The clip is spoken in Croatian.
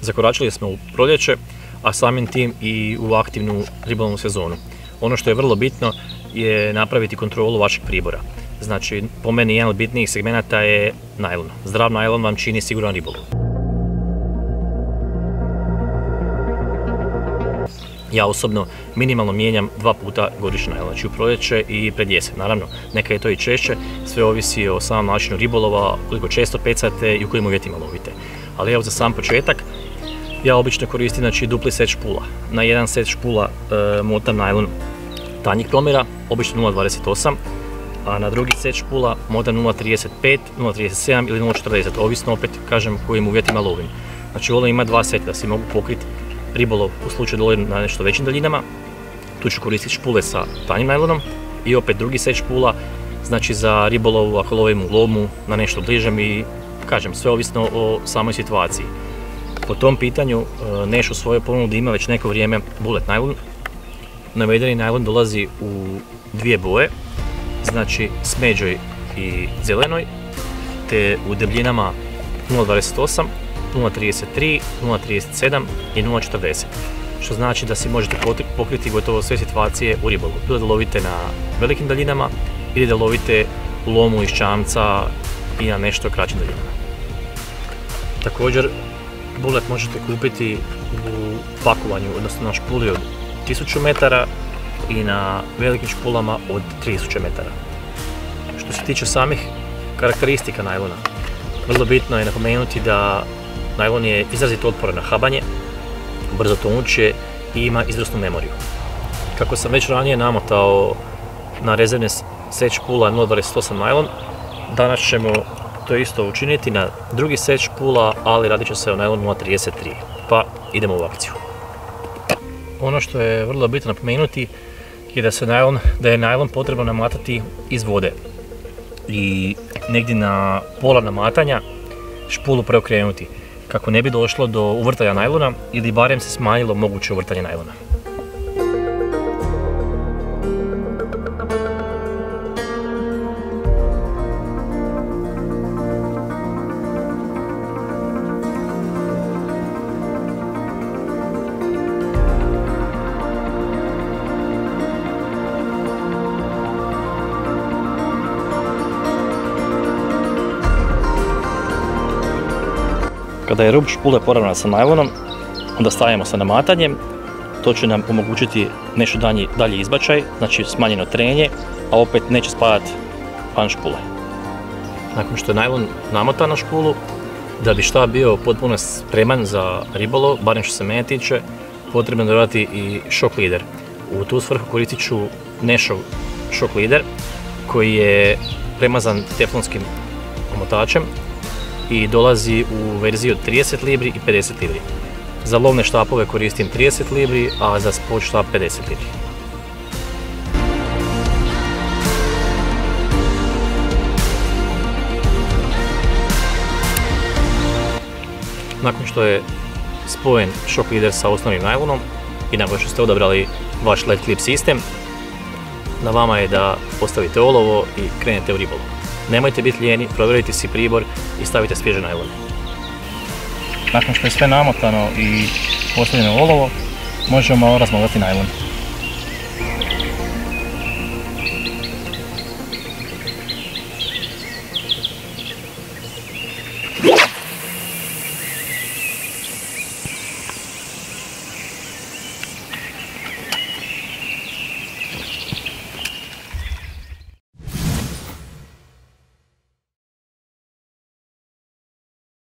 Zakoračili smo u proljeće, a samim tim i u aktivnu ribolovnu sezonu. Ono što je vrlo bitno je napraviti kontrolu vašeg pribora. Znači, po meni jedan od bitnijih segmenata je najlon. Zdrav najlon vam čini siguran ribolov. Ja osobno minimalno mijenjam 2 puta godišnje najlon, znači u proljeće i pred jesen. Naravno, neka je to i češće, sve ovisi o samom načinu ribolova, koliko često pecate i u kojim uvjetima lovite. Ali evo za sam početak, ja obično koristim znači, dupli set špula. Na jedan set špula motam najlon tanjih promjera, obično 0,28, a na drugi set špula motam 0,35, 0,37 ili 0,40, ovisno opet kažem kojim uvjetima lovim. Znači volim ima 2 seta da si mogu pokriti ribolov u slučaju da lovim na nešto većim daljinama. Tu ću koristiti špule sa tanjim najlonom i opet drugi set špula, znači za ribolov ako lovim u lomu na nešto bližem i kažem sve ovisno o samoj situaciji. Po tom pitanju Neš u svojoj ponudi ima već neko vrijeme bullet najlon. Navedeni najlon dolazi u 2 boje, znači smeđoj i zelenoj, te u debljinama 0,28, 0,33, 0,37 i 0,40, što znači da si možete pokriti gotovo sve situacije u ribolovu. Bilo da lovite na velikim daljinama ili da lovite u lomu iz čamca i na nešto kraćim daljinama. Također, bullet možete kupiti u pakovanju, odnosno na špuli od 1000 metara i na velikim špulama od 3000 metara. Što se tiče samih karakteristika najlona, vrlo bitno je napomenuti da najlon je izrazito otporan na habanje, brzo tonuće i ima izvrsnu memoriju. Kako sam već ranije namotao na rezervne set špula 0,28 najlon, danas ćemo to isto učiniti na drugi set špula, ali radit će se o najlonu 0,33, pa idemo u akciju. Ono što je vrlo bitno napomenuti je da je najlon potrebno namatati iz vode i negdje na pola namatanja špulu preokrenuti kako ne bi došlo do uvrtanja najlona ili barem se smanjilo moguće uvrtanje najlona. Kada je rub špule poravnan sa najlonom, onda stavimo sa namatanjem. To će nam omogućiti nešto dalji izbačaj, znači smanjeno trenje, a opet neće spadati van špule. Nakon što je najlon namotan na špulu, da bi štab bio potpuno spreman za ribolov, barem što se mene tiče, potrebno je dodati i šok lider. U tu svrhu koristit ću Nešov šok lider koji je premazan teflonskim omotačem i dolazi u verziji od 30 libri i 50 libri. Za lovne štapove koristim 30 libri, a za sport štap 50 libri. Nakon što je spojen šok lider sa osnovnim najlonom i nakon što ste odabrali vaš LED clip sistem, na vama je da postavite olovo i krenete u ribolov. Nemojte biti lijeni, provjerite si pribor i stavite svježe najlone. Nakon što je sve namotano i postavljeno olovo, možemo malo razmotati najlon.